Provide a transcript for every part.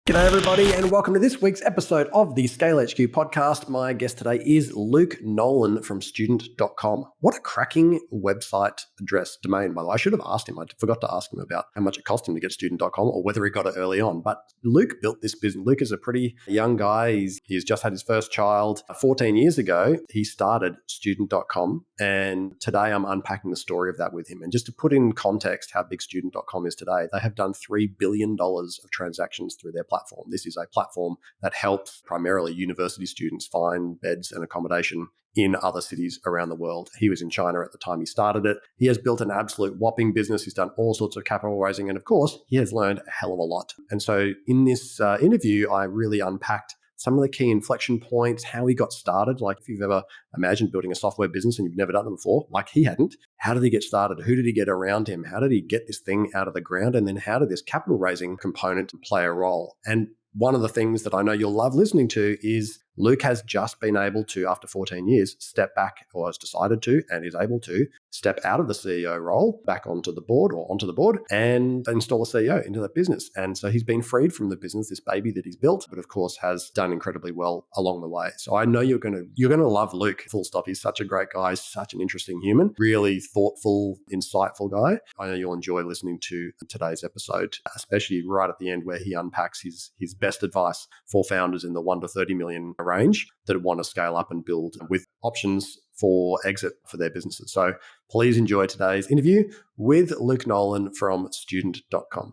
G'day everybody and welcome to this week's episode of the ScaleHQ Podcast. My guest today is Luke Nolan from student.com. What a cracking website address domain, by the way. I should have asked him. I forgot to ask him about how much it cost him to get student.com or whether he got it early on. But Luke built this business. Luke is a pretty young guy. He's just had his first child. 14 years ago, he started student.com, and today I'm unpacking the story of that with him. And just to put in context how big student.com is today, they have done $3 billion of transactions through their platform. This is a platform that helps primarily university students find beds and accommodation in other cities around the world. He was in China at the time he started it. He has built an absolute whopping business. He's done all sorts of capital raising. And of course, he has learned a hell of a lot. And so in this interview, I really unpacked some of the key inflection points, how he got started. Like if you've ever imagined building a software business and you've never done it before, like he hadn't, how did he get started? Who did he get around him? How did he get this thing out of the ground? And then how did this capital raising component play a role? And one of the things that I know you'll love listening to is Luke has just been able to, after 14 years, step back, or has decided to, and is able to step out of the CEO role, back onto the board and install a CEO into that business. And so he's been freed from the business, this baby that he's built, but of course has done incredibly well along the way. So I know you're going to love Luke, full stop. He's such a great guy, such an interesting human, really thoughtful, insightful guy. I know you'll enjoy listening to today's episode, especially right at the end where he unpacks his best advice for founders in the 1 to 30 million range that want to scale up and build with options for exit for their businesses. So please enjoy today's interview with Luke Nolan from student.com.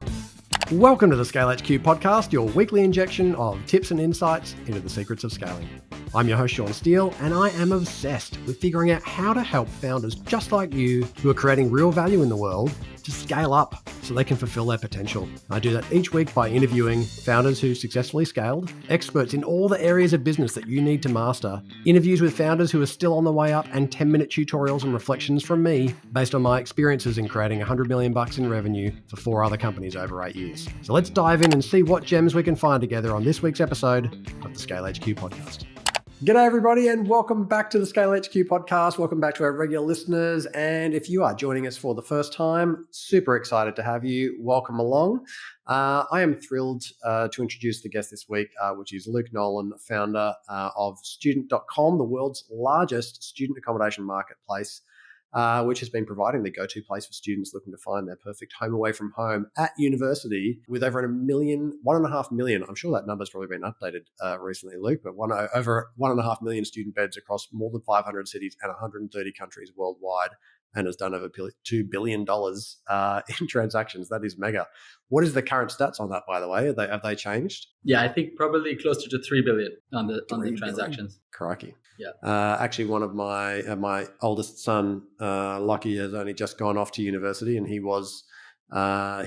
Welcome to the ScaleHQ Podcast, your weekly injection of tips and insights into the secrets of scaling. I'm your host, Sean Steele, and I am obsessed with figuring out how to help founders just like you who are creating real value in the world to scale up so they can fulfill their potential. I do that each week by interviewing founders who successfully scaled, experts in all the areas of business that you need to master, interviews with founders who are still on the way up, and 10-minute tutorials and reflections from me based on my experiences in creating $100 million in revenue for 4 other companies over 8 years. So let's dive in and see what gems we can find together on this week's episode of the ScaleHQ Podcast. G'day everybody and welcome back to the ScaleHQ Podcast. Welcome back to our regular listeners. And if you are joining us for the first time, super excited to have you. Welcome along. I am thrilled to introduce the guest this week, which is Luke Nolan, founder of student.com, the world's largest student accommodation marketplace, which has been providing the go-to place for students looking to find their perfect home away from home at university, with over 1.5 million. I'm sure that number's probably been updated recently, Luke, but over 1.5 million student beds across more than 500 cities and 130 countries worldwide, and has done over $2 billion in transactions. That is mega. What is the current stats on that, by the way? Have they changed? Yeah, I think probably closer to 3 billion on the transactions. Crikey. Yeah. Actually, one of my oldest son, Lucky, has only just gone off to university, and he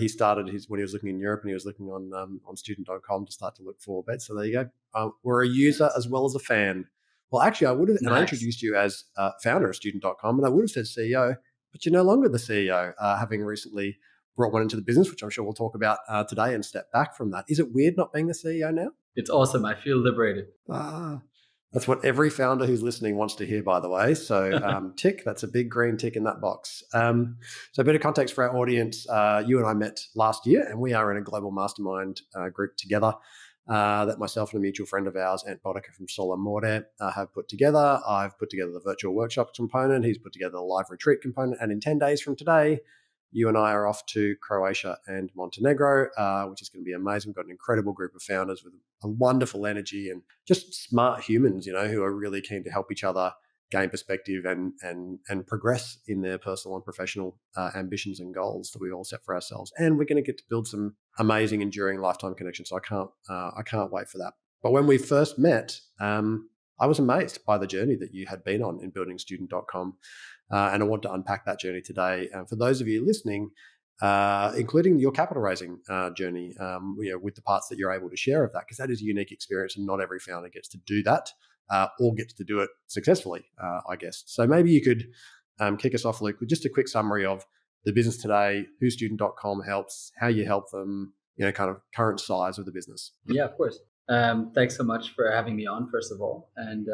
started when he was looking in Europe, and he was looking on student.com to start to look for beds. So there you go. We're a user as well as a fan. Well, actually, I would have, and I introduced you as founder of student.com, and I would have said CEO, but you're no longer the CEO, having recently brought one into the business, which I'm sure we'll talk about today, and step back from that. Is it weird not being the CEO now? It's awesome. I feel liberated. That's what every founder who's listening wants to hear, by the way. So tick, that's a big green tick in that box. So a bit of context for our audience. You and I met last year, and we are in a global mastermind group together that myself and a mutual friend of ours, Ant Boddicker from Sola More, have put together. I've put together the virtual workshop component. He's put together the live retreat component. And in 10 days from today, you and I are off to Croatia and Montenegro, which is going to be amazing. We've got an incredible group of founders with a wonderful energy and just smart humans, who are really keen to help each other gain perspective and progress in their personal and professional ambitions and goals that we all set for ourselves. And we're going to get to build some amazing, enduring lifetime connections. So I can't wait for that. But when we first met, I was amazed by the journey that you had been on in building student.com. And I want to unpack that journey today. For those of you listening, including your capital raising journey, with the parts that you're able to share of that, because that is a unique experience and not every founder gets to do that or gets to do it successfully, I guess. So maybe you could kick us off, Luke, with just a quick summary of the business today, who student.com helps, how you help them, kind of current size of the business. Yeah, of course. Thanks so much for having me on, first of all. And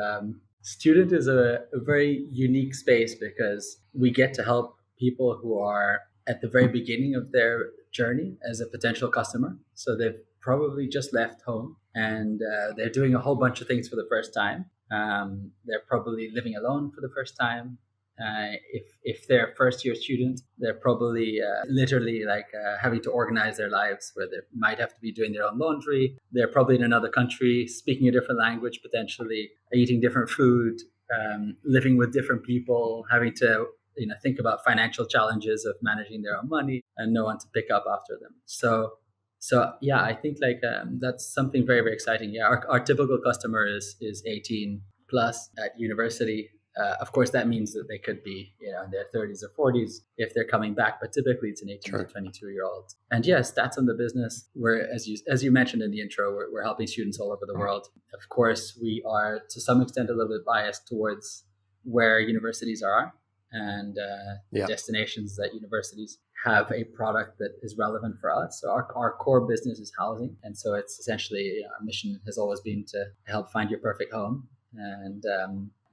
Student is a very unique space because we get to help people who are at the very beginning of their journey as a potential customer. So they've probably just left home, and they're doing a whole bunch of things for the first time. They're probably living alone for the first time. If they're a first year student, they're probably literally like having to organize their lives, where they might have to be doing their own laundry. They're probably in another country, speaking a different language, potentially eating different food, living with different people, having to think about financial challenges of managing their own money and no one to pick up after them. So yeah, I think like that's something very, very exciting. Yeah, our typical customer is 18 plus at university. Of course, that means that they could be in their 30s or 40s if they're coming back, but typically it's an 18 to 22-year-old. And yes, that's on the business. Where, as you mentioned in the intro, we're helping students all over the world. Of course, we are to some extent a little bit biased towards where universities are and destinations that universities have a product that is relevant for us. So our core business is housing. And so it's essentially, our mission has always been to help find your perfect home. And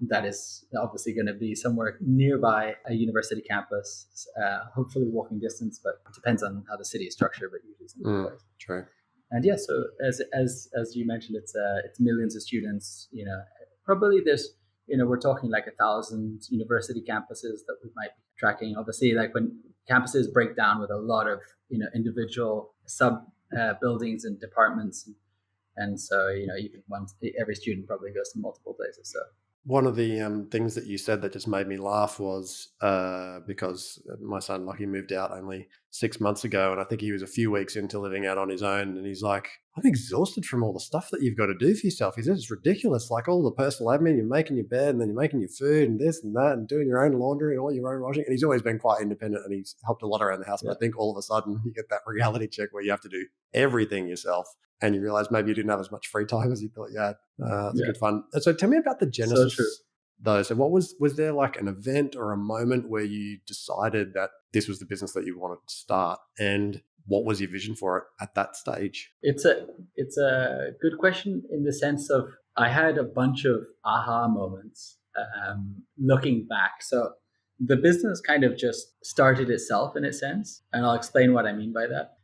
that is obviously going to be somewhere nearby a university campus, hopefully walking distance, but it depends on how the city is structured, but usually something True. And yeah, so as you mentioned, it's millions of students, probably there's, we're talking like 1,000 university campuses that we might be tracking. Obviously, like when campuses break down with a lot of, individual sub buildings and departments. And so, every student probably goes to multiple places. So one of the things that you said that just made me laugh was because my son Lockie moved out only 6 months ago, and I think he was a few weeks into living out on his own, and he's like, I'm exhausted from all the stuff that you've got to do for yourself. He says it's ridiculous, like all the personal admin, you're making your bed and then you're making your food and this and that and doing your own laundry and all your own washing. And he's always been quite independent and he's helped a lot around the house. But I think all of a sudden you get that reality check where you have to do everything yourself and you realize maybe you didn't have as much free time as you thought you had. It's good fun. So tell me about the genesis. So true. Though. So was there like an event or a moment where you decided that this was the business that you wanted to start, and what was your vision for it at that stage? It's a good question in the sense of I had a bunch of aha moments looking back. So the business kind of just started itself in a sense, and I'll explain what I mean by that.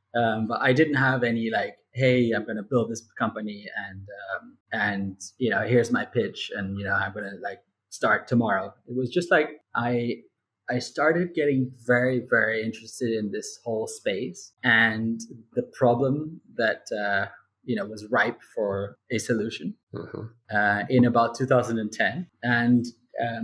But I didn't have any like, hey, I'm going to build this company and here's my pitch and I'm going to like start tomorrow. It was just like I started getting very, very interested in this whole space and the problem that was ripe for a solution in about 2010. And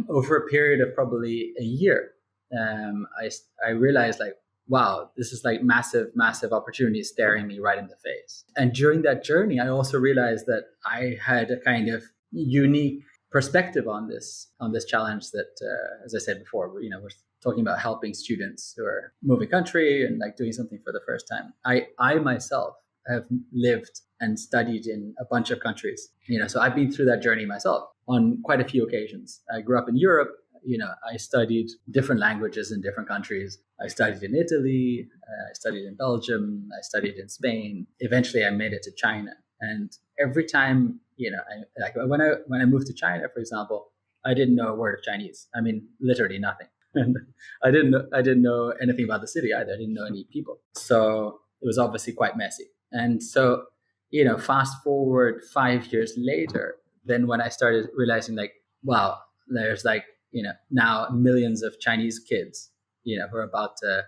over a period of probably a year, I realized like, wow, this is like massive, massive opportunity staring me right in the face. And during that journey, I also realized that I had a kind of unique perspective on this challenge that, as I said before, we're talking about helping students who are moving country and like doing something for the first time. I myself have lived and studied in a bunch of countries, so I've been through that journey myself on quite a few occasions. I grew up in Europe. I studied different languages in different countries. I studied in Italy, I studied in Belgium, I studied in Spain. Eventually I made it to China. And every time, when I moved to China, for example, I didn't know a word of Chinese. I mean, literally nothing. And I didn't know anything about the city either. I didn't know any people. So it was obviously quite messy. And so, fast forward 5 years later, then when I started realizing like, wow, there's like, now millions of Chinese kids, who are about to,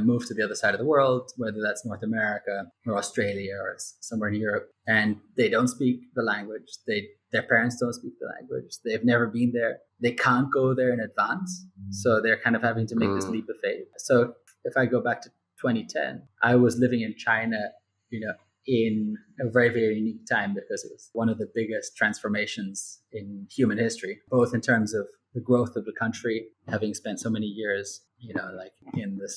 move to the other side of the world, whether that's North America or Australia or somewhere in Europe, and they don't speak the language. Their parents don't speak the language. They've never been there. They can't go there in advance. So they're kind of having to make this leap of faith. So if I go back to 2010, I was living in China, in a very, very unique time because it was one of the biggest transformations in human history, both in terms of the growth of the country, having spent so many years, like in the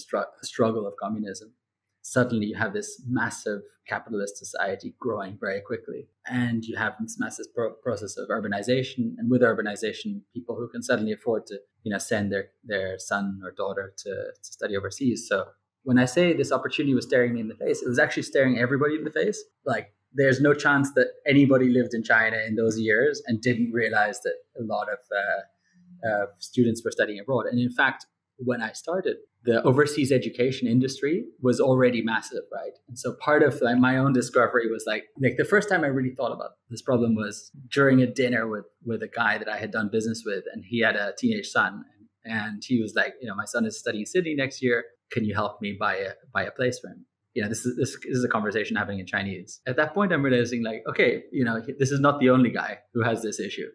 struggle of communism. Suddenly you have this massive capitalist society growing very quickly. And you have this massive process of urbanization. And with urbanization, people who can suddenly afford to, send their son or daughter to study overseas. So when I say this opportunity was staring me in the face, it was actually staring everybody in the face. Like there's no chance that anybody lived in China in those years and didn't realize that a lot of students were studying abroad. And in fact, when I started, the overseas education industry was already massive, right? And so part of like my own discovery was like the first time I really thought about this problem was during a dinner with a guy that I had done business with, and he had a teenage son, and he was like, my son is studying Sydney next year. Can you help me buy a place for him? This is a conversation happening in Chinese. At that point, I'm realizing like, okay, this is not the only guy who has this issue,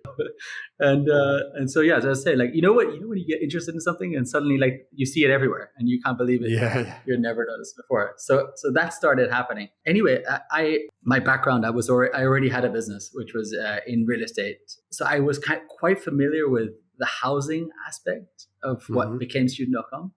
and so as I say, like, when you get interested in something and suddenly like you see it everywhere and you can't believe it. Yeah, you'd never noticed before. So that started happening. Anyway, my background, I already had a business which was in real estate, so I was quite familiar with the housing aspect of what became Student.com.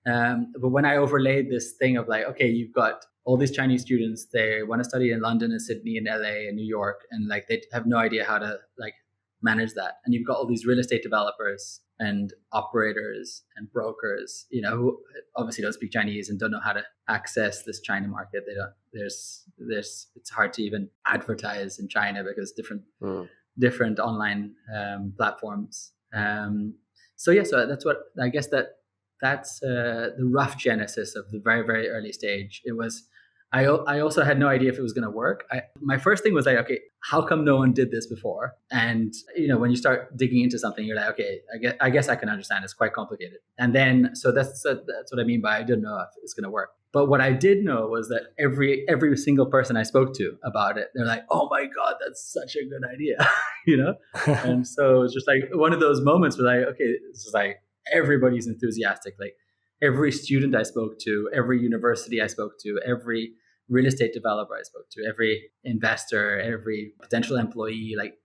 But when I overlaid this thing of like, okay, you've got all these Chinese students, they want to study in London and Sydney and LA and New York, and like they have no idea how to like manage that. And you've got all these real estate developers and operators and brokers, who obviously don't speak Chinese and don't know how to access this China market. They don't. It's hard to even advertise in China because different online platforms. So that's what I guess that's the rough genesis of the very, very early stage. It was, I also had no idea if it was going to work. My first thing was like, okay, how come no one did this before? And, when you start digging into something, you're like, okay, I guess I can understand. It's quite complicated. And then, so that's what I mean by I didn't know if it's going to work. But what I did know was that every single person I spoke to about it, they're like, oh my God, that's such a good idea, And so it's just like one of those moments where like, okay, this is like, everybody's enthusiastic. Like every student I spoke to, every university I spoke to, every real estate developer I spoke to, every investor, every potential employee, like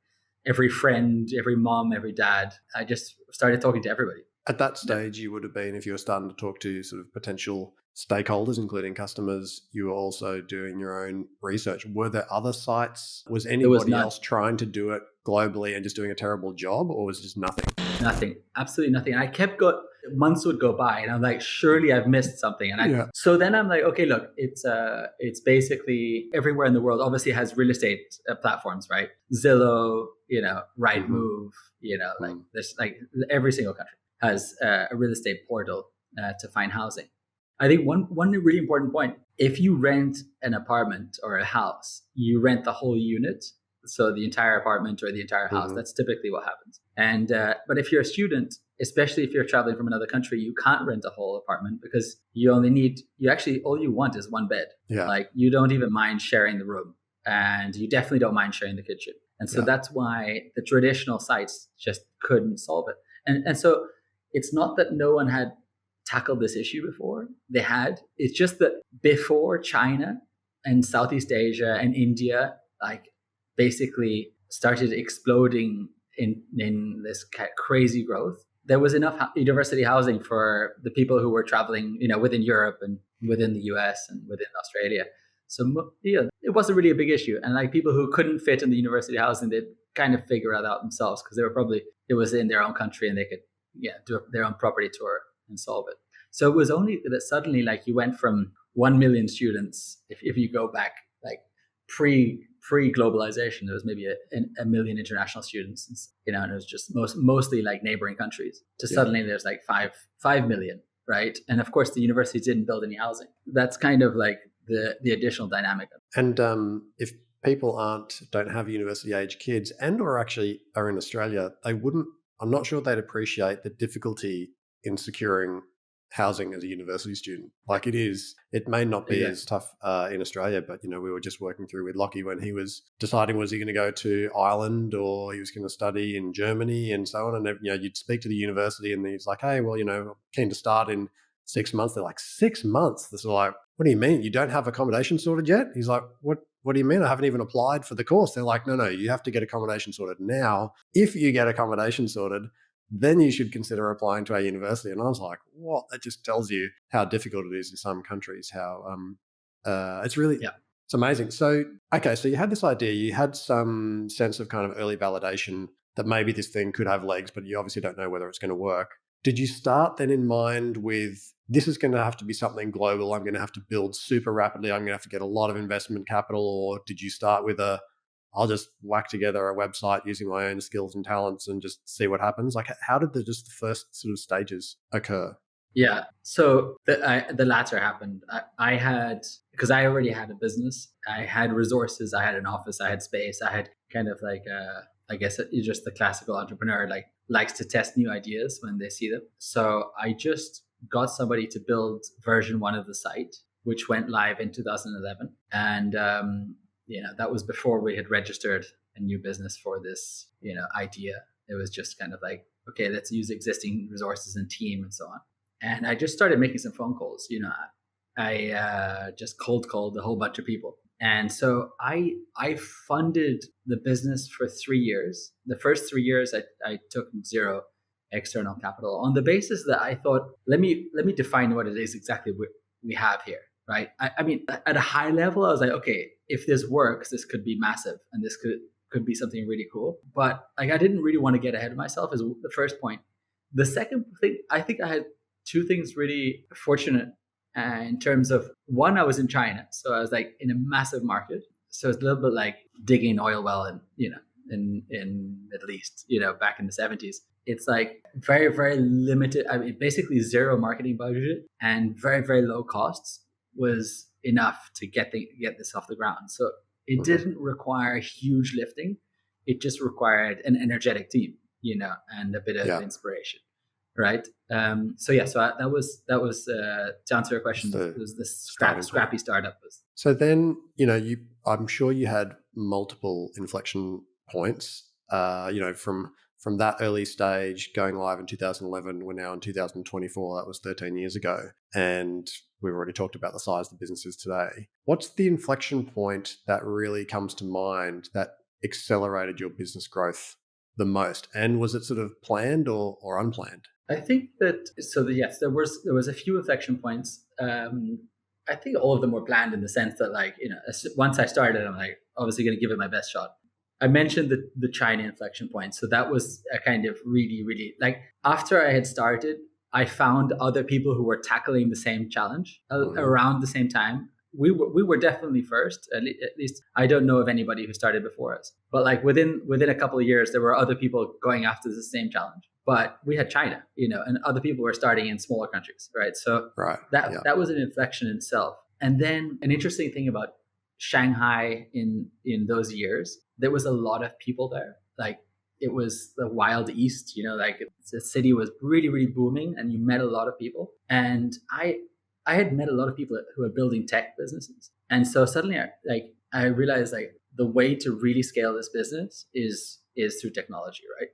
every friend, every mom, every dad, I just started talking to everybody. At that stage, you would have been, if you were starting to talk to sort of potential stakeholders, including customers, you were also doing your own research. Were there other sites? Was anybody else trying to do it globally and just doing a terrible job, or was it just nothing? Nothing, absolutely nothing. And I kept months would go by and I'm like, surely I've missed something. And so then I'm like, okay, look, it's basically everywhere in the world obviously has real estate platforms, right? Zillow, Rightmove, like there's like every single country has a real estate portal to find housing. I think one really important point, if you rent an apartment or a house, you rent the whole unit. So the entire apartment or the entire house, that's typically what happens. And but if you're a student, especially if you're traveling from another country, you can't rent a whole apartment because all you want is one bed. Yeah. Like you don't even mind sharing the room, and you definitely don't mind sharing the kitchen. And so that's why the traditional sites just couldn't solve it. And so it's not that no one had tackled this issue before. They had. It's just that before China and Southeast Asia and India, like basically started exploding in this crazy growth, there was enough university housing for the people who were traveling, within Europe and within the US and within Australia. So it wasn't really a big issue. And like people who couldn't fit in the university housing, they'd kind of figure it out themselves because it was in their own country and they could do their own property tour and solve it. So it was only that suddenly like you went from 1 million students, if you go back like pre-globalization, there was maybe a million international students, and it was just mostly like neighboring countries, to suddenly there's like 5 million, right? And of course the universities didn't build any housing. That's kind of like the additional dynamic. And if people don't have university age kids and or actually are in Australia, I'm not sure they'd appreciate the difficulty in securing housing as a university student. Like it may not be as tough in Australia, but we were just working through with Lockie when he was deciding was he going to go to Ireland or he was going to study in Germany and so on. And you'd speak to the university and he's like, hey, well, keen to start in 6 months. They're like, 6 months? This is like, what do you mean? You don't have accommodation sorted yet? He's like, what do you mean? I haven't even applied for the course. They're like, no, you have to get accommodation sorted now. If you get accommodation sorted, then you should consider applying to our university. And I was like, what? That just tells you how difficult it is in some countries, how it's really, it's amazing. So, okay, so you had this idea, you had some sense of kind of early validation that maybe this thing could have legs, but you obviously don't know whether it's going to work. Did you start then in mind with, this is going to have to be something global, I'm going to have to build super rapidly, I'm going to have to get a lot of investment capital, or did you start with I'll just whack together a website using my own skills and talents and just see what happens? Like, how did the first sort of stages occur? Yeah. So the latter happened. I had, because I already had a business, I had resources, I had an office, I had space, I had kind of like, I guess you're just the classical entrepreneur, like likes to test new ideas when they see them. So I just got somebody to build version one of the site, which went live in 2011. And, that was before we had registered a new business for this, idea. It was just kind of like, okay, let's use existing resources and team and so on. And I just started making some phone calls. I just cold called a whole bunch of people. And so I funded the business for 3 years. The first 3 years, I took zero external capital on the basis that I thought, let me define what it is exactly we have here, right? I mean, at a high level, I was like, okay, if this works, this could be massive, and this could be something really cool. But like, I didn't really want to get ahead of myself, is the first point. The second thing, I think I had two things really fortunate in terms of, one, I was in China, so I was like in a massive market. So it's a little bit like digging an oil well in Middle East, back in the 70s. It's like very, very limited. I mean, basically zero marketing budget and very, very low costs was enough to get this off the ground. So it didn't require huge lifting. It just required an energetic team, and a bit of inspiration. Right. So that was to answer your question. It was this scrappy startup. So then, I'm sure you had multiple inflection points. From that early stage, going live in 2011, we're now in 2024. That was 13 years ago, and we've already talked about the size of the businesses today. What's the inflection point that really comes to mind that accelerated your business growth the most? And was it sort of planned or unplanned? I think that, yes, there was a few inflection points. I think all of them were planned in the sense that, like, once I started, I'm like, obviously going to give it my best shot. I mentioned the China inflection point. So that was a kind of really, really, like, after I had started, I found other people who were tackling the same challenge around the same time. We were definitely first. At least I don't know of anybody who started before us. But like within a couple of years, there were other people going after the same challenge. But we had China, and other people were starting in smaller countries, right? So that was an inflection in itself. And then an interesting thing about Shanghai in those years, there was a lot of people there. Like, it was the Wild East, like the city was really, really booming, and you met a lot of people. And I had met a lot of people who were building tech businesses. And so suddenly I realized, like, the way to really scale this business is through technology, right?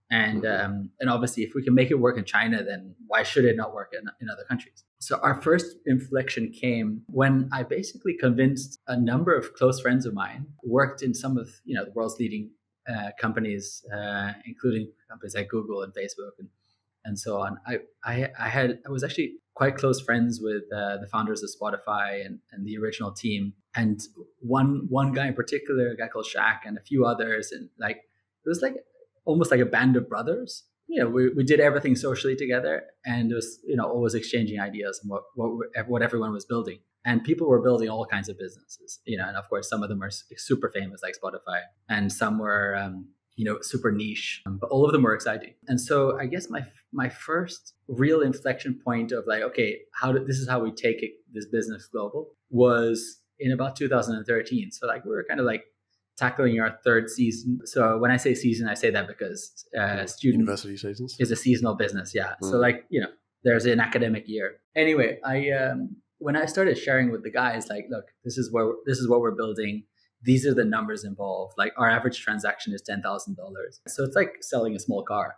And and obviously, if we can make it work in China, then why should it not work in other countries? So our first inflection came when I basically convinced a number of close friends of mine who worked in some of the world's leading companies, including companies like Google and Facebook and so on. I was actually quite close friends with the founders of Spotify and the original team, and one guy in particular, a guy called Shaq, and a few others, and like it was like almost like a band of brothers. We did everything socially together, and it was always exchanging ideas and what everyone was building. And people were building all kinds of businesses, and of course some of them are super famous, like Spotify, and some were super niche, but all of them were exciting. And so I guess my first real inflection point of like, okay, this is how we take this business global, was in about 2013. So like we were kind of like tackling our third season. So when I say season, I say that because student university seasons is a seasonal business. Yeah. So like, there's an academic year. Anyway, when I started sharing with the guys, like, look, this is what we're building. These are the numbers involved. Like, our average transaction is $10,000. So it's like selling a small car,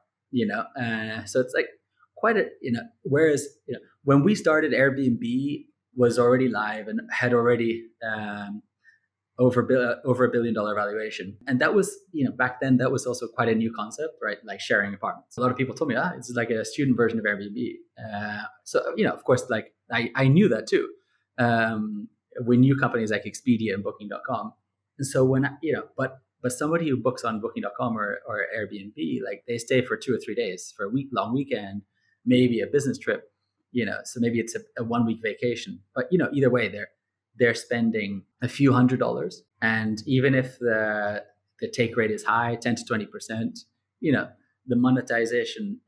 so it's like quite a, whereas, when we started, Airbnb was already live and had already, over $1 billion valuation. And that was, back then, that was also quite a new concept, right? Like sharing apartments. A lot of people told me, it's like a student version of Airbnb. So, of course, like I knew that too. We knew companies like Expedia and Booking.com. And so when, but somebody who books on Booking.com or Airbnb, like they stay for 2 or 3 days for a long weekend, maybe a business trip, so maybe it's a 1 week vacation. But, either way, they're spending a few $100s. And even if the take rate is high, 10 to 20%, the monetization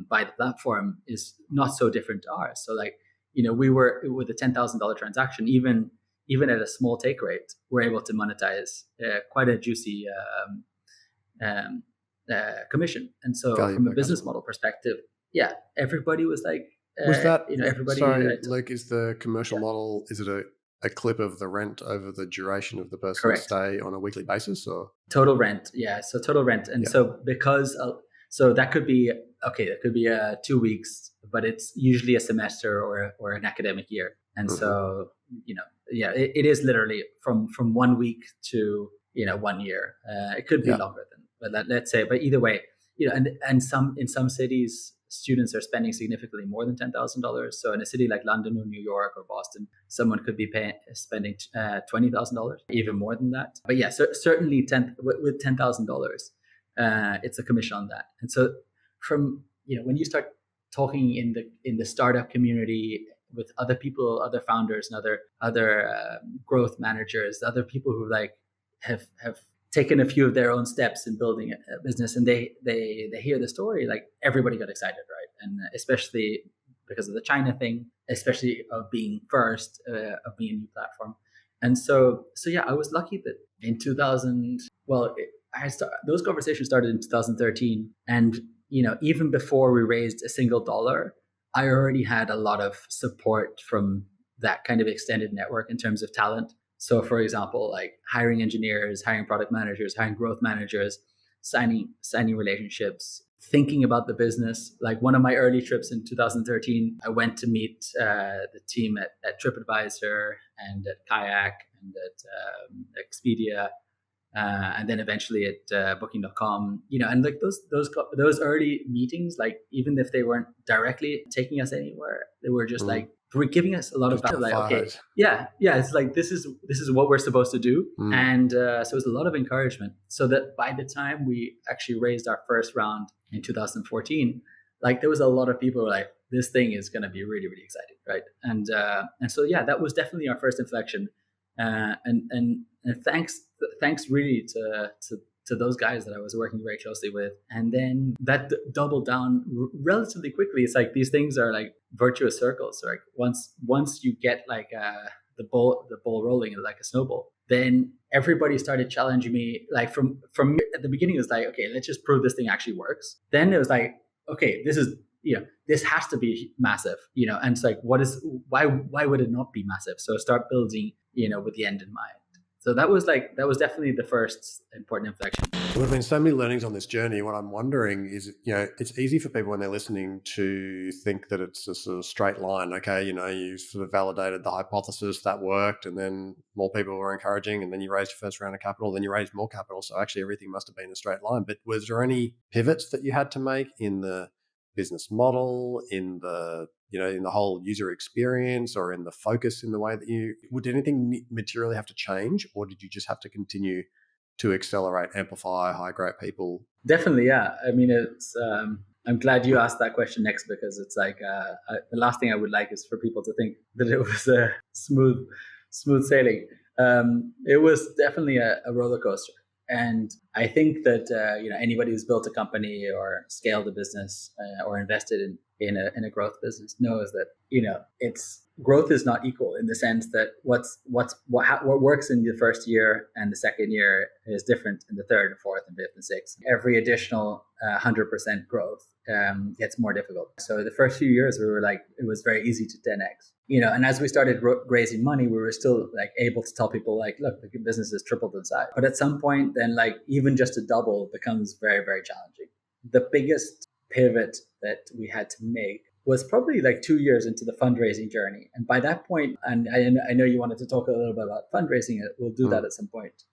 by the platform is not so different to ours. So like, we were with a $10,000 transaction, even at a small take rate, we're able to monetize quite a juicy commission. And so Value from a per business customer. model perspective, yeah, everybody was like, Was that, everybody. sorry, Luke, is the commercial Yeah. model, is it a clip of the rent over the duration of the person's Correct. stay on a weekly basis, or? Total rent. Yeah. So total rent. And Yeah. so so that could be, that could be 2 weeks, but it's usually a semester or an academic year. And so, it is literally from 1 week to, 1 year. It could be longer but let's say, but either way, and in some cities, students are spending significantly more than $10,000. So in a city like London or New York or Boston, someone could be spending $20,000, even more than that. But yeah, certainly with $10,000, it's a commission on that. And so from when you start talking in the startup community with other people, other founders, and other growth managers, other people who like have taken a few of their own steps in building a business, and they hear the story, like everybody got excited, right? And especially because of the China thing, especially of being first, of being a new platform. And so yeah, I was lucky that in 2000, those conversations started in 2013, and even before we raised a single dollar, I already had a lot of support from that kind of extended network in terms of talent. So for example, like hiring engineers, hiring product managers, hiring growth managers, signing relationships, thinking about the business. Like one of my early trips in 2013, I went to meet the team at TripAdvisor and at Kayak and at Expedia, and then eventually at Booking.com. And like those early meetings, like even if they weren't directly taking us anywhere, they were just like, were giving us a lot of value. Like, okay, it's like this is what we're supposed to do, and so it was a lot of encouragement. So that by the time we actually raised our first round in 2014, like there was a lot of people who were like, this thing is going to be really, really exciting, right? And so yeah, that was definitely our first inflection, and thanks really to those guys that I was working very closely with. And then that doubled down relatively quickly. It's like these things are like virtuous circles. So like once you get like the ball rolling like a snowball, then everybody started challenging me. Like from at the beginning, it was like, okay, let's just prove this thing actually works. Then it was like, okay, this is, this has to be massive, and it's like, why would it not be massive? So start building, with the end in mind. So that was definitely the first important inflection. There have been so many learnings on this journey. What I'm wondering is, it's easy for people when they're listening to think that it's a sort of straight line. Okay, you sort of validated the hypothesis, that worked, and then more people were encouraging, and then you raised your first round of capital, then you raised more capital. So actually everything must have been a straight line. But was there any pivots that you had to make in the business model, in the in the whole user experience, or in the focus in the way that did anything materially have to change, or did you just have to continue to accelerate, amplify, hire great people? Definitely, yeah. I mean, it's I'm glad you asked that question next, because it's like the last thing I would like is for people to think that it was a smooth sailing. It was definitely a roller coaster. And I think that anybody who's built a company or scaled a business or invested in a growth business knows that it's growth is not equal, in the sense that what works in the first year and the second year is different in the third and fourth and fifth and sixth. Every additional 100% growth gets more difficult. So the first few years we were like, it was very easy to 10x. And as we started raising money, we were still like able to tell people like, look, the business has tripled in size. But at some point, then like even just a double becomes very, very challenging. The biggest pivot that we had to make was probably like 2 years into the fundraising journey. And by that point, and I know you wanted to talk a little bit about fundraising, we'll do that at some point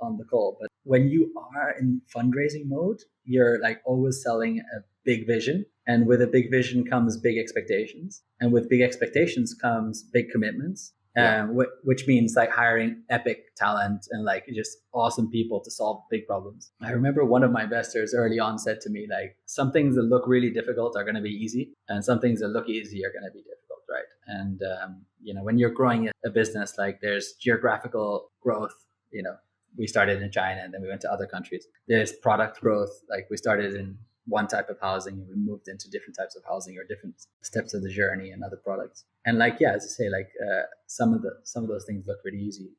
on the call. But when you are in fundraising mode, you're like always selling a big vision. And with a big vision comes big expectations. And with big expectations comes big commitments. Which means like hiring epic talent and like just awesome people to solve big problems. I remember one of my investors early on said to me, like, some things that look really difficult are going to be easy, and some things that look easy are going to be difficult, right? And when you're growing a business, like there's geographical growth. We started in China and then we went to other countries. There's product growth, like we started in one type of housing, and we moved into different types of housing or different steps of the journey and other products. And like, yeah, as I say, like some of those things look really easy,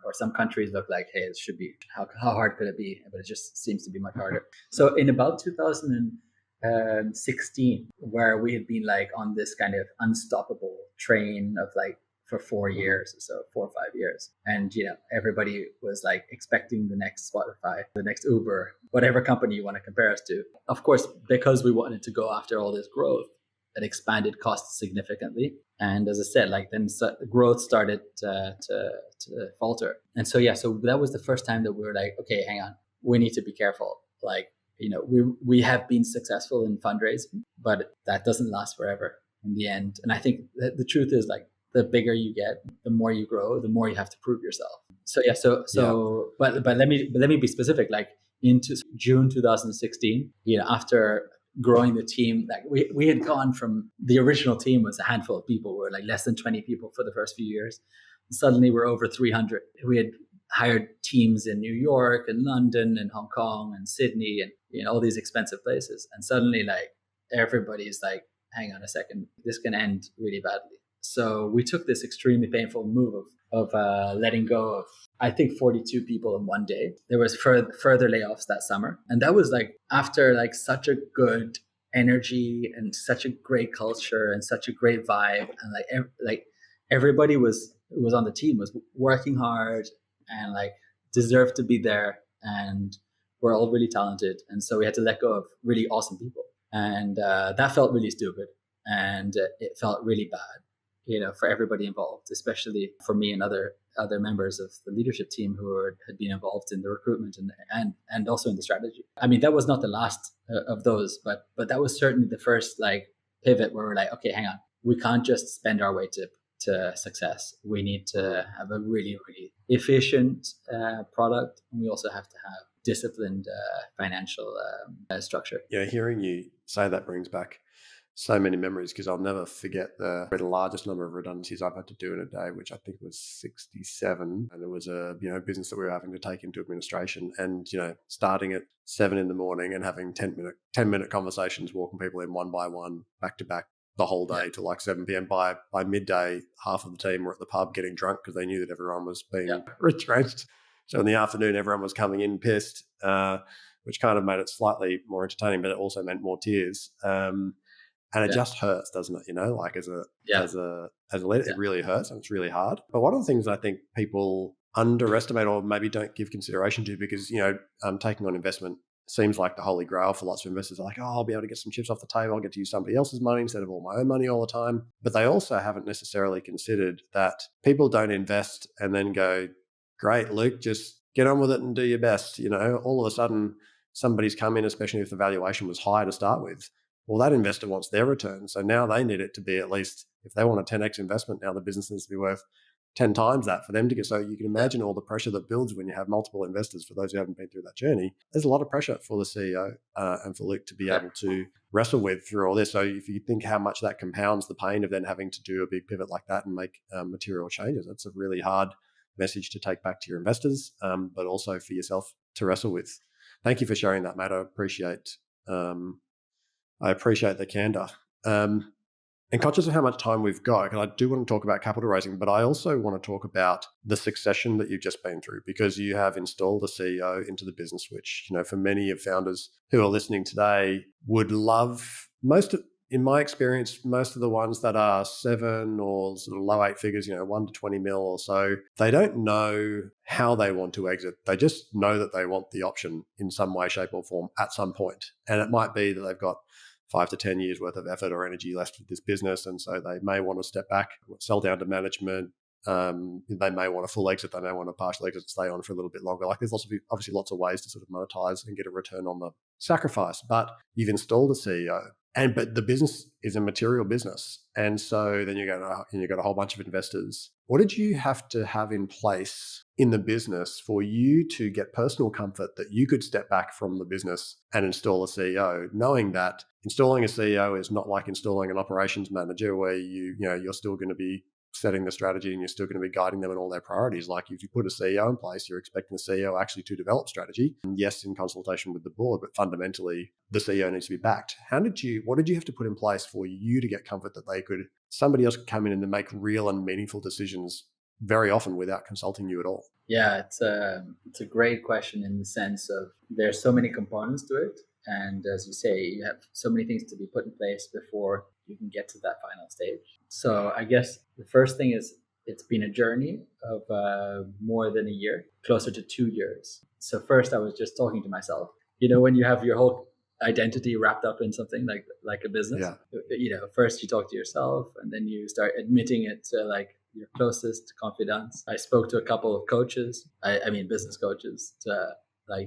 or some countries look like, hey, it should be, how hard could it be? But it just seems to be much harder. So in about 2016, where we had been like on this kind of unstoppable train of like for 4 years or so, 4 or 5 years. And, everybody was like expecting the next Spotify, the next Uber, whatever company you want to compare us to. Of course, because we wanted to go after all this growth, it expanded costs significantly. And as I said, like then growth started to falter. And so that was the first time that we were like, okay, hang on, we need to be careful. Like, we have been successful in fundraising, but that doesn't last forever in the end. And I think the truth is, like, the bigger you get, the more you grow, the more you have to prove yourself. But let me be specific. Like into June 2016, after growing the team, like we had gone from, the original team was a handful of people. We were like less than 20 people for the first few years. Suddenly we're over 300. We had hired teams in New York and London and Hong Kong and Sydney and all these expensive places. And suddenly, like, everybody's like, hang on a second, this can end really badly. So we took this extremely painful move of letting go of, I think, 42 people in one day. There was further layoffs that summer. And that was like after like such a good energy and such a great culture and such a great vibe. And like everybody was on the team, was working hard and like deserved to be there. And we're all really talented. And so we had to let go of really awesome people. And that felt really stupid. And it felt really bad, for everybody involved, especially for me and other members of the leadership team who had been involved in the recruitment and also in the strategy. I mean, that was not the last of those, but that was certainly the first like pivot where we're like, okay, hang on, we can't just spend our way to success. We need to have a really, really efficient product, and we also have to have disciplined financial structure. Yeah, hearing you say that brings back so many memories, because I'll never forget the largest number of redundancies I've had to do in a day, which I think was 67. And it was a business that we were having to take into administration, and starting at 7 a.m. and having 10-minute conversations, walking people in one by one, back to back, the whole day to like 7 p.m. By midday, half of the team were at the pub getting drunk because they knew that everyone was being retrenched. So in the afternoon, everyone was coming in pissed, which kind of made it slightly more entertaining, but it also meant more tears. And it just hurts, doesn't it? Like as a leader, it really hurts and it's really hard. But one of the things I think people underestimate or maybe don't give consideration to, because, taking on investment seems like the holy grail for lots of investors. Like, oh, I'll be able to get some chips off the table. I'll get to use somebody else's money instead of all my own money all the time. But they also haven't necessarily considered that people don't invest and then go, great, Luke, just get on with it and do your best. All of a sudden somebody's come in, especially if the valuation was high to start with. Well, that investor wants their return. So now they need it to be, at least if they want a 10x investment, now the business needs to be worth 10 times that for them to get. So you can imagine all the pressure that builds when you have multiple investors. For those who haven't been through that journey, there's a lot of pressure for the CEO and for Luke to be able to wrestle with through all this. So if you think how much that compounds the pain of then having to do a big pivot like that and make material changes, that's a really hard message to take back to your investors, but also for yourself to wrestle with. Thank you for sharing that, Matt. I appreciate the candor. And conscious of how much time we've got, and I do want to talk about capital raising, but I also want to talk about the succession that you've just been through, because you have installed a CEO into the business, which, for many of founders who are listening today would love. In my experience, most of the ones that are 7 or sort of low 8 figures, 1 to 20 mil or so, they don't know how they want to exit. They just know that they want the option in some way, shape or form at some point. And it might be that they've got 5 to 10 years worth of effort or energy left with this business. And so they may want to step back, sell down to management. They may want a full exit. They may want a partial exit, stay on for a little bit longer. Like, there's obviously lots of ways to sort of monetize and get a return on the sacrifice. But you've installed a CEO, but the business is a material business. And so then you've got a whole bunch of investors. What did you have to have in place in the business for you to get personal comfort that you could step back from the business and install a CEO, knowing that installing a CEO is not like installing an operations manager where you're still going to be setting the strategy and you're still going to be guiding them in all their priorities. Like if you put a CEO in place, you're expecting the CEO actually to develop strategy. And yes, in consultation with the board, but fundamentally the CEO needs to be backed. What did you have to put in place for you to get comfort that somebody else could come in and make real and meaningful decisions very often without consulting you at all? Yeah, it's a great question in the sense of there's so many components to it. And as you say, you have so many things to be put in place before you can get to that final stage. So I guess the first thing is it's been a journey of more than a year, closer to 2 years. So first I was just talking to myself. When you have your whole identity wrapped up in something like a business, first you talk to yourself and then you start admitting it to your closest confidants. I spoke to a couple of coaches, I mean business coaches, to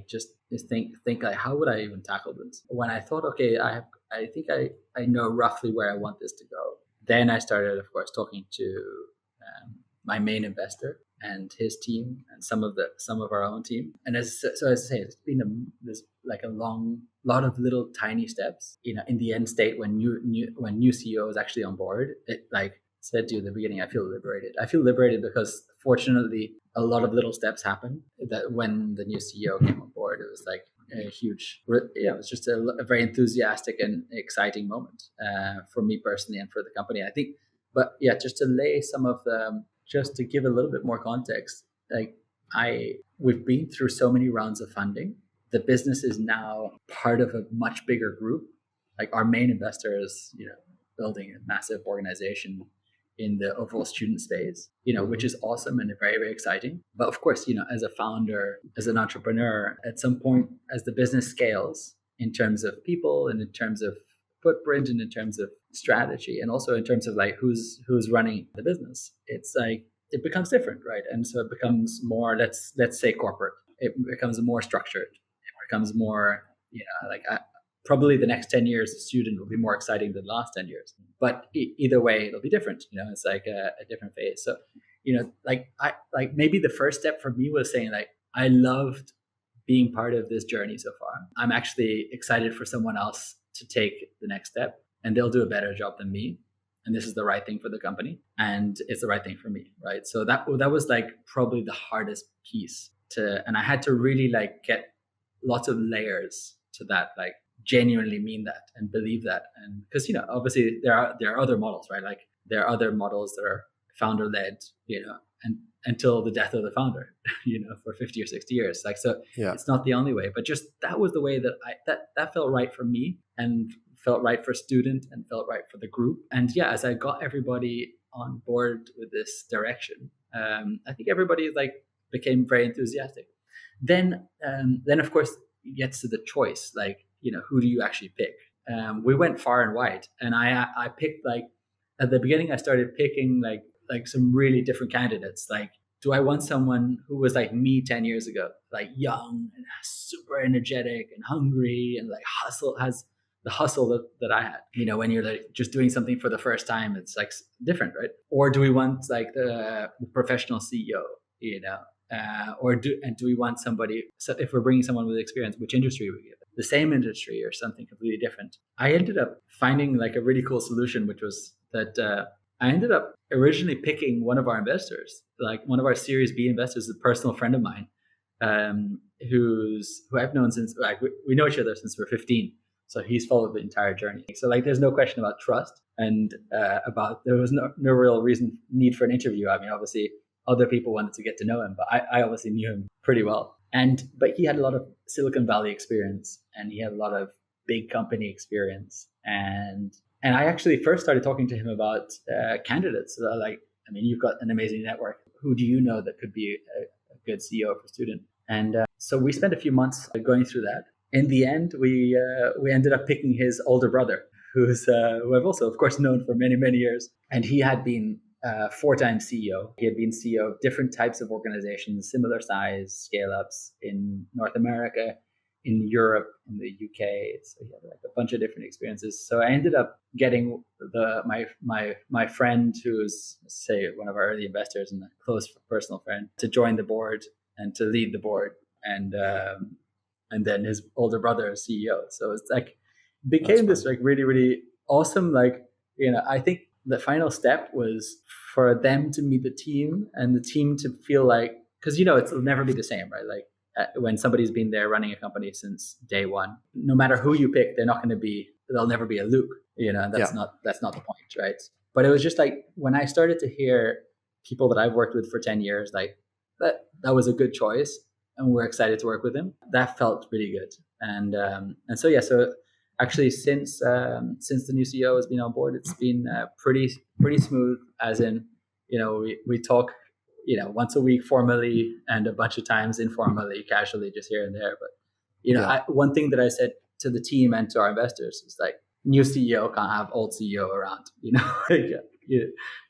just think how would I even tackle this? When I thought, okay, I think I know roughly where I want this to go. Then I started, of course, talking to my main investor and his team and some of our own team. And as I say, it's been a lot of little tiny steps. In the end state, when new CEO is actually on board, it said to you at the beginning, I feel liberated. I feel liberated because fortunately a lot of little steps happened. That when the new CEO came on board, it was a huge, it was just a very enthusiastic and exciting moment for me personally and for the company, I think. But yeah, just to lay just to give a little bit more context, we've been through so many rounds of funding. The business is now part of a much bigger group. Our main investor is, building a massive organization in the overall student space, which is awesome and very, very exciting. But of course, as a founder, as an entrepreneur, at some point, as the business scales in terms of people and in terms of footprint and in terms of strategy, and also in terms of who's running the business, it's it becomes different, right? And so it becomes more, let's say corporate. It becomes more structured. It becomes more, probably the next 10 years, the student will be more exciting than the last 10 years. But either way, it'll be different. It's a different phase. So, maybe the first step for me was saying I loved being part of this journey so far. I'm actually excited for someone else to take the next step, and they'll do a better job than me. And this is the right thing for the company, and it's the right thing for me, right? So that was probably the hardest piece and I had to really get lots of layers to that, genuinely mean that and believe that. And because obviously there are other models, right? There are other models that are founder led, and until the death of the founder, for 50 or 60 years. It's not the only way, but just that was the way that felt right for me and felt right for student and felt right for the group. And yeah, as I got everybody on board with this direction, I think everybody became very enthusiastic. Then of course it gets to the choice, who do you actually pick? We went far and wide, and I picked at the beginning I started picking some really different candidates. Do I want someone who was like me 10 years ago, young and super energetic and hungry and has the hustle that I had? When you're just doing something for the first time, it's different, right? Or do we want the professional CEO, or do we want somebody? So if we're bringing someone with experience, which industry we give? The same industry or something completely different? I ended up finding a really cool solution, which was that I ended up originally picking one of our investors, one of our Series B investors, a personal friend of mine, who I've known since we know each other since we're 15. So he's followed the entire journey. So there's no question about trust and there was no real need for an interview. I mean, obviously other people wanted to get to know him, but I obviously knew him pretty well. But he had a lot of Silicon Valley experience and he had a lot of big company experience. And I actually first started talking to him about candidates. So you've got an amazing network. Who do you know that could be a good CEO for student? And so we spent a few months going through that. In the end, we ended up picking his older brother, who I've also, of course, known for many, many years. And he had been 4-time CEO. He had been CEO of different types of organizations, similar size, scale-ups in North America, in Europe, in the UK. So he had a bunch of different experiences. So I ended up getting my friend, who's one of our early investors and a close personal friend, to join the board and to lead the board, and then his older brother is CEO. So it's became this really, really awesome. I think the final step was for them to meet the team and the team to feel like, because it'll never be the same, right? Like when somebody's been there running a company since day one, no matter who you pick, there'll never be a Luke, and that's not the point, right? But it was just like when I started to hear people that I've worked with for 10 years, like that was a good choice and we're excited to work with him. That felt really good. And so actually since the new CEO has been on board, it's been pretty smooth, as in, we talk, once a week formally and a bunch of times informally, casually, just here and there. But, one thing that I said to the team and to our investors is like, new CEO can't have old CEO around,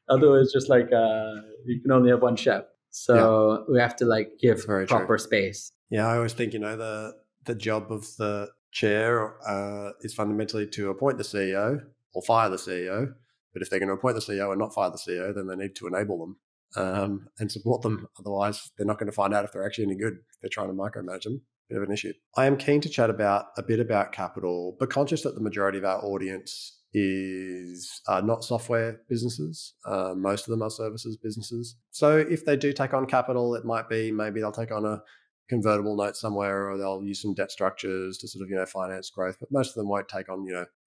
otherwise just like you can only have one chef. So we have to like give proper space. Yeah, I always think, the job of the chair is fundamentally to appoint the CEO or fire the CEO. But if they're going to appoint the CEO and not fire the CEO, then they need to enable them and support them. Otherwise, they're not going to find out if they're actually any good. If they're trying to micromanage them. Bit of an issue. I am keen to chat a bit about capital, but conscious that the majority of our audience is not software businesses. Most of them are services businesses. So if they do take on capital, it might be maybe they'll take on a convertible note somewhere, or they'll use some debt structures to sort of, finance growth. But most of them won't take on,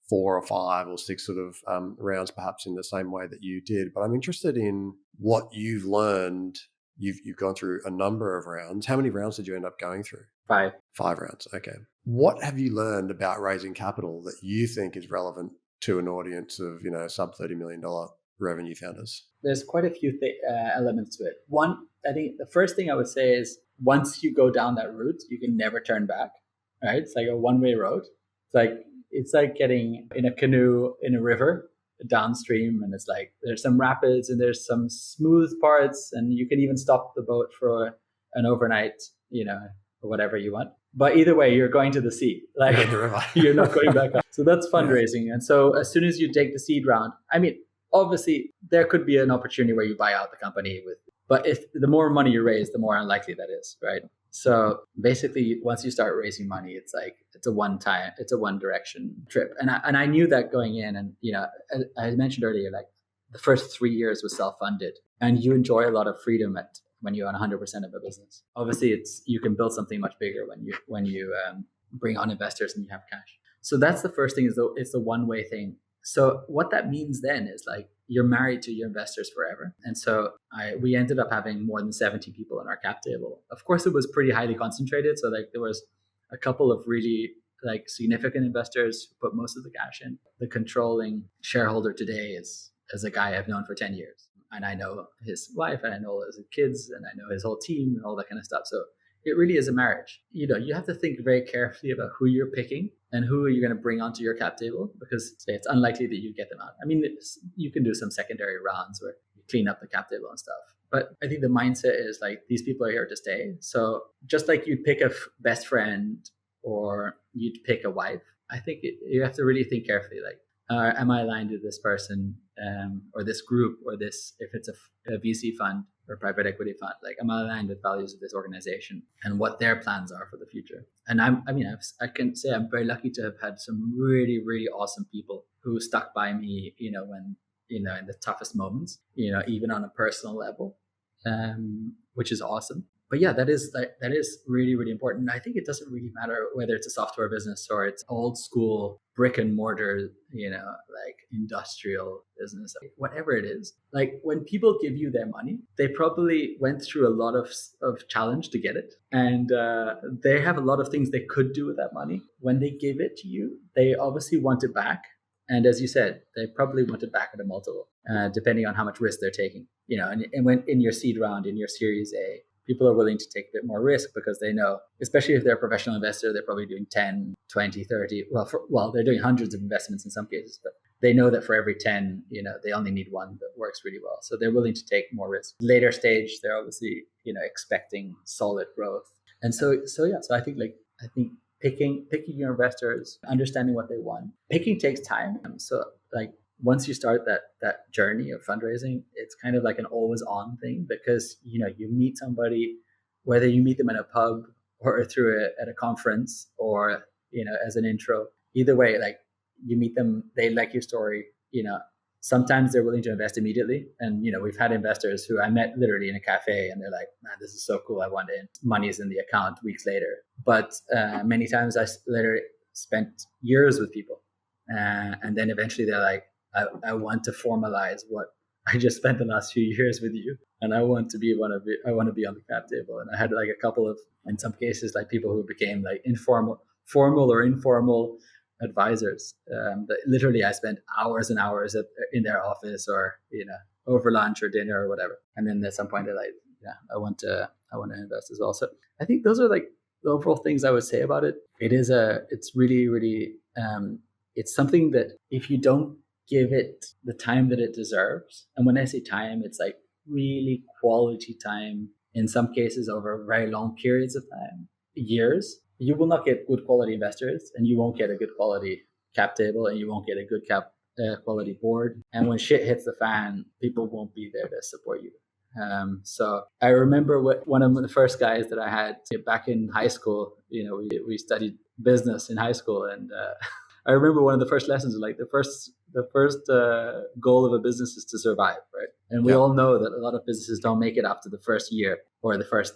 4 or 5 or 6 sort of rounds, perhaps in the same way that you did. But I'm interested in what you've learned. You've gone through a number of rounds. How many rounds did you end up going through? 5. 5 rounds. Okay. What have you learned about raising capital that you think is relevant to an audience of, sub $30 million revenue founders? There's quite a few elements to it. One, I think the first thing I would say is once you go down that route, you can never turn back, right? It's like a one-way road. It's like getting in a canoe in a river downstream, and it's like there's some rapids and there's some smooth parts, and you can even stop the boat for an overnight, or whatever you want. But either way, you're going to the sea. Like you're not going back up. So that's fundraising. Yeah. And so as soon as you take the seed round, I mean, obviously there could be an opportunity where you buy out the company but if the more money you raise, the more unlikely that is, right? So basically, once you start raising money, it's like it's a one direction trip. And I knew that going in, and I mentioned earlier, like the first 3 years was self-funded, and you enjoy a lot of freedom when you own 100% of a business. Obviously, you can build something much bigger when you bring on investors and you have cash. So that's the first thing, it's the one-way thing. So what that means then is like you're married to your investors forever. And so we ended up having more than 70 people on our cap table. Of course, it was pretty highly concentrated. So like there was a couple of really like significant investors who put most of the cash in. The controlling shareholder today is a guy I've known for 10 years. And I know his wife, and I know his kids, and I know his whole team and all that kind of stuff. So it really is a marriage. You have to think very carefully about who you're picking and who you're going to bring onto your cap table, because it's unlikely that you get them out. I mean, you can do some secondary rounds where you clean up the cap table and stuff. But I think the mindset is like, these people are here to stay. So just like you'd pick a best friend or you'd pick a wife, I think you have to really think carefully, like, am I aligned with this person or this group, or this, if it's a VC fund or private equity fund, like, am I aligned with values of this organization and what their plans are for the future? And I can say I'm very lucky to have had some really, really awesome people who stuck by me, when, in the toughest moments, even on a personal level, which is awesome. But yeah, that is really, really important. I think it doesn't really matter whether it's a software business or it's old school brick and mortar, like industrial business, whatever it is. Like when people give you their money, they probably went through a lot of challenge to get it. And they have a lot of things they could do with that money. When they give it to you, they obviously want it back. And as you said, they probably want it back at a multiple, depending on how much risk they're taking. And when in your seed round, in your Series A, people are willing to take a bit more risk because they know, especially if they're a professional investor, they're probably doing 10, 20, 30. They're doing hundreds of investments in some cases, but they know that for every 10, they only need one that works really well. So they're willing to take more risk. Later stage, they're obviously, expecting solid growth. And so I think picking your investors, understanding what they want. Picking takes time. So like once you start that journey of fundraising, it's kind of like an always on thing, because you meet somebody, whether you meet them in a pub or at a conference or as an intro, either way, like you meet them, they like your story, Sometimes they're willing to invest immediately. And, we've had investors who I met literally in a cafe and they're like, man, this is so cool. I want in. Money is in the account weeks later. But many times I literally spent years with people. And then eventually they're like, I want to formalize what I just spent the last few years with you. And I want to be on the cap table. And I had like a couple of, in some cases, like people who became like formal or informal advisors. That literally I spent hours and hours in their office or, over lunch or dinner or whatever. And then at some point they're like, yeah, I want to invest as well. So I think those are like the overall things I would say about it. It's really, really, it's something that if you don't give it the time that it deserves, and when I say time, it's like really quality time, in some cases over very long periods of time, years, you will not get good quality investors, and you won't get a good quality cap table, and you won't get a good quality board. And when shit hits the fan, people won't be there to support you. So I remember one of the first guys that I had back in high school, we studied business in high school, and I remember one of the first lessons, like the first goal of a business is to survive, right? And we all know that a lot of businesses don't make it after the first year or the first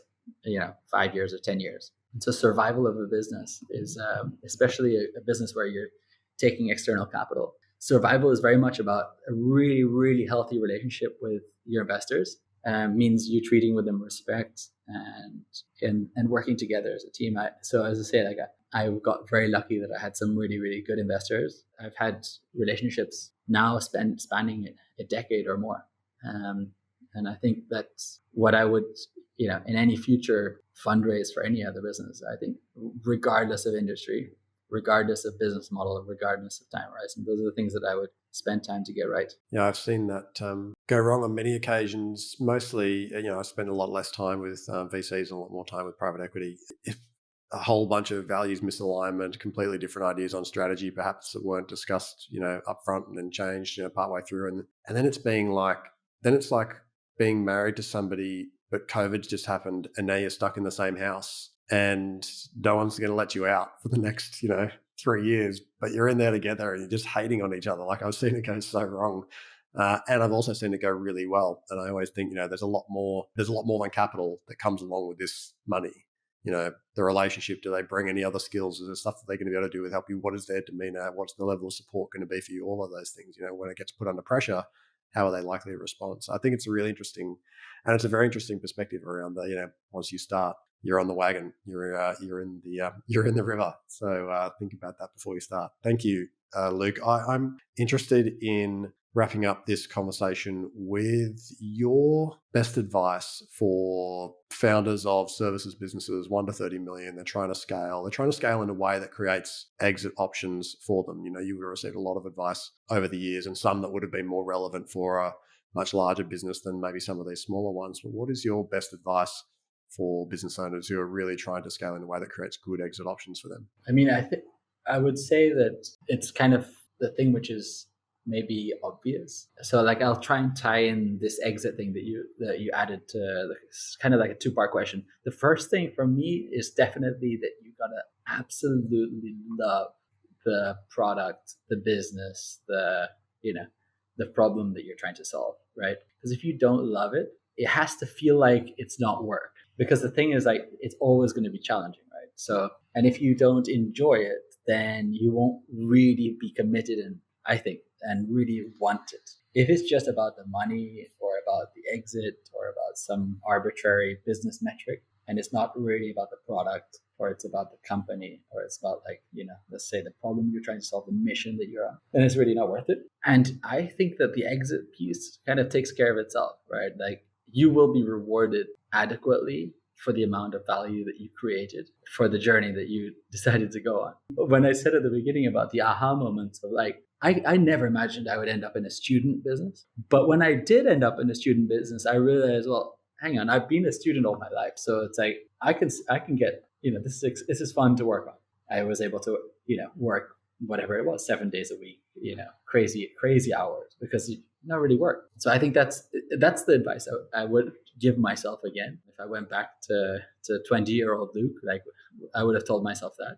5 years or 10 years. And so survival of a business is, especially a business where you're taking external capital. Survival is very much about a really, really healthy relationship with your investors. Means you treating with them respect and working together as a team. So as I say, I got very lucky that I had some really, really good investors. I've had relationships now spanning a decade or more. And I think that's what I would, in any future fundraise for any other business, I think regardless of industry, regardless of business model, regardless of time horizon, those are the things that I would spend time to get right. Yeah, I've seen that go wrong on many occasions. Mostly, I spend a lot less time with VCs and a lot more time with private equity. If a whole bunch of values misalignment, completely different ideas on strategy, perhaps that weren't discussed, up front and then changed, partway through. And then it's like being married to somebody, but COVID's just happened and now you're stuck in the same house and no one's going to let you out for the next, 3 years, but you're in there together and you're just hating on each other. Like I've seen it go so wrong. And I've also seen it go really well. And I always think, there's a lot more than capital that comes along with this money. The relationship, do they bring any other skills? Is there stuff that they're going to be able to do with help you? What is their demeanor? What's the level of support going to be for you? All of those things, when it gets put under pressure, how are they likely to respond? So I think it's a really interesting, and it's a very interesting perspective around the, once you start, you're on the wagon, you're in the river. So think about that before you start. Thank you, Luke. I'm interested in wrapping up this conversation with your best advice for founders of services businesses, 1 to 30 million. They're trying to scale in a way that creates exit options for them. You would have received a lot of advice over the years, and some that would have been more relevant for a much larger business than maybe some of these smaller ones. But what is your best advice for business owners who are really trying to scale in a way that creates good exit options for them? I mean, I would say that it's kind of the thing which is maybe obvious. So I'll try and tie in this exit thing that you added to kind of like a 2-part question. The first thing for me is definitely that you gotta absolutely love the product, the business, the problem that you're trying to solve, right? Because if you don't love it, it has to feel like it's not work. Because the thing is, it's always going to be challenging, right? So, and if you don't enjoy it, then you won't really be committed and really want it. If it's just about the money or about the exit or about some arbitrary business metric, and it's not really about the product or it's about the company or it's about let's say the problem you're trying to solve, the mission that you're on, then it's really not worth it. And I think that the exit piece kind of takes care of itself, right? You will be rewarded adequately for the amount of value that you created for the journey that you decided to go on. When I said at the beginning about the aha moments of I never imagined I would end up in a student business. But when I did end up in a student business, I realized, well, hang on, I've been a student all my life. So it's like, I can get, this is fun to work on. I was able to, work whatever it was, 7 days a week, crazy hours because you not really work. So I think that's the advice I would give myself again. If I went back to 20-year-old Luke, I would have told myself that.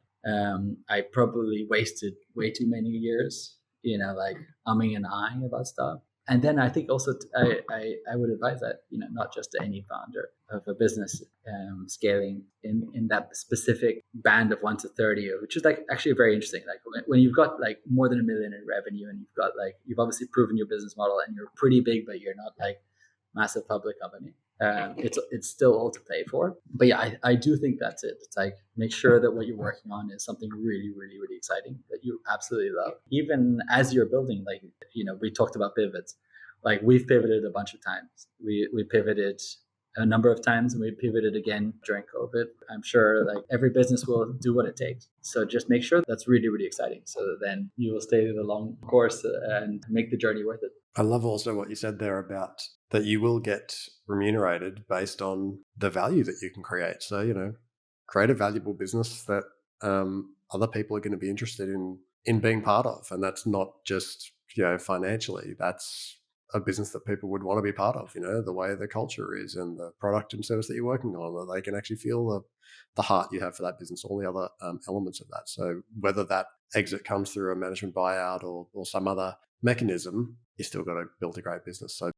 I probably wasted way too many years like umming and ahhing about stuff. And then I think also I would advise that, not just to any founder of a business scaling in that specific band of 1 to 30, which is like actually very interesting. Like when you've got like more than $1 million in revenue and you've obviously proven your business model and you're pretty big, but you're not like massive public company. It's still all to play for. But yeah, I do think that's it. It's like make sure that what you're working on is something really, really, really exciting that you absolutely love. Even as you're building, like, we talked about pivots. Like we've pivoted a bunch of times. We pivoted a number of times and we pivoted again during COVID. I'm sure like every business will do what it takes. So just make sure that's really, really exciting so that then you will stay the long course and make the journey worth it. I love also what you said there about that you will get remunerated based on the value that you can create. So, create a valuable business that other people are going to be interested in being part of. And that's not just, financially. That's a business that people would want to be part of, the way the culture is and the product and service that you're working on, that they can actually feel the heart you have for that business, all the other elements of that. So whether that exit comes through a management buyout or some other mechanism, you still got to build a great business. So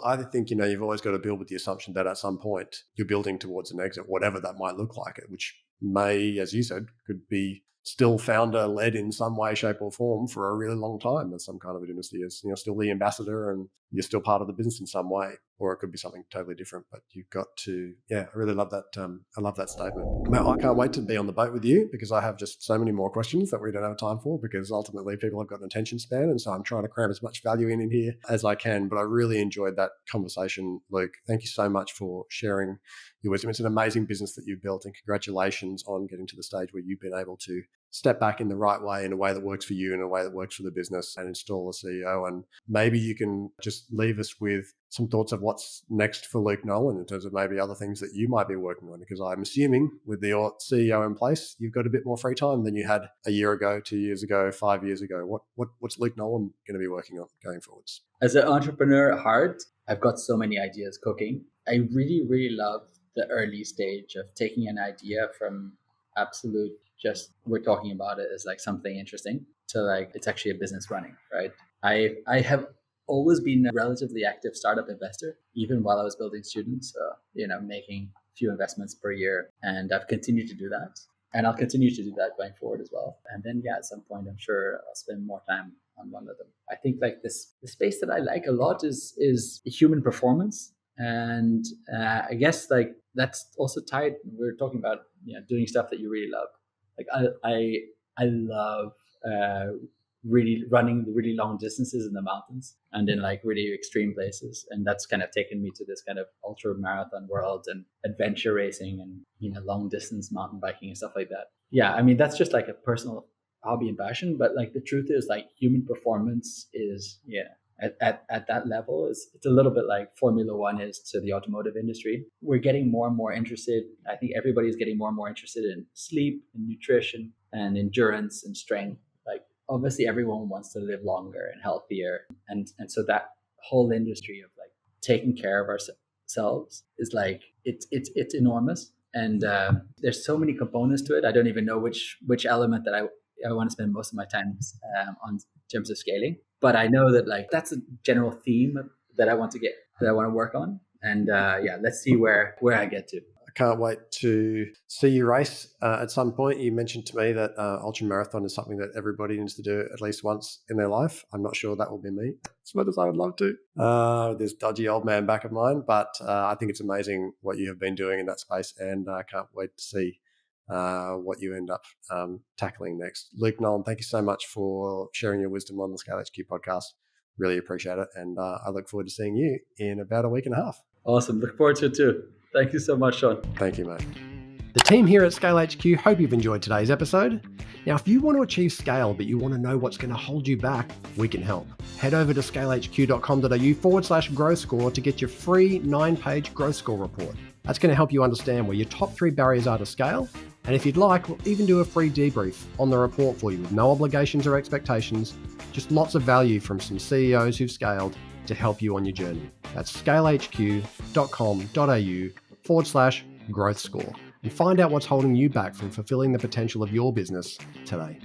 I think, you've always got to build with the assumption that at some point you're building towards an exit, whatever that might look like, which may, as you said, could be still founder-led in some way, shape or form for a really long time as some kind of a dynasty. As still the ambassador and you're still part of the business in some way, or it could be something totally different. But you've got to, I really love that. I love that statement. Matt, I can't wait to be on the boat with you because I have just so many more questions that we don't have time for because ultimately people have got an attention span. And so I'm trying to cram as much value in here as I can. But I really enjoyed that conversation, Luke. Thank you so much for sharing your wisdom. It's an amazing business that you've built and congratulations on getting to the stage where you've been able to step back in the right way, in a way that works for you, in a way that works for the business and install a CEO. And maybe you can just leave us with some thoughts of what's next for Luke Nolan in terms of maybe other things that you might be working on, because I'm assuming with the CEO in place, you've got a bit more free time than you had a year ago, 2 years ago, 5 years ago. What's Luke Nolan going to be working on going forwards? As an entrepreneur at heart, I've got so many ideas cooking. I really, really love the early stage of taking an idea from absolute just we're talking about it as like something interesting to like it's actually a business running, right? I have always been a relatively active startup investor, even while I was building students. So, making a few investments per year, and I've continued to do that, and I'll continue to do that going forward as well. And then, at some point, I'm sure I'll spend more time on one of them. I think like the space that I like a lot is human performance, and I guess like that's also tied. We're talking about doing stuff that you really love. Like I love really running the really long distances in the mountains and in like really extreme places, and that's kind of taken me to this kind of ultra marathon world and adventure racing and long distance mountain biking and stuff like that. Yeah, I mean that's just like a personal hobby and passion, but like the truth is like human performance is at that level it's a little bit like Formula One is to the automotive industry. We're getting more and more interested. I think everybody's getting more and more interested in sleep and nutrition and endurance and strength. Like obviously everyone wants to live longer and healthier. And so that whole industry of like taking care of ourselves is like, it's enormous. And there's so many components to it. I don't even know which element that I want to spend most of my time on in terms of scaling. But I know that like that's a general theme that I want to work on. And let's see where I get to. I can't wait to see you race at some point. You mentioned to me that ultra marathon is something that everybody needs to do at least once in their life. I'm not sure that will be me, as much as I would love to. This dodgy old man back of mine, but I think it's amazing what you have been doing in that space, and I can't wait to see what you end up tackling next. Luke Nolan, thank you so much for sharing your wisdom on the ScaleHQ podcast. Really appreciate it. And I look forward to seeing you in about a week and a half. Awesome. Look forward to it too. Thank you so much, Sean. Thank you, mate. The team here at ScaleHQ hope you've enjoyed today's episode. Now, if you want to achieve scale, but you want to know what's going to hold you back, we can help. Head over to scalehq.com.au/growth score to get your free 9-page growth score report. That's going to help you understand where your top 3 barriers are to scale. And if you'd like, we'll even do a free debrief on the report for you with no obligations or expectations, just lots of value from some CEOs who've scaled to help you on your journey. That's scalehq.com.au/growth score and find out what's holding you back from fulfilling the potential of your business today.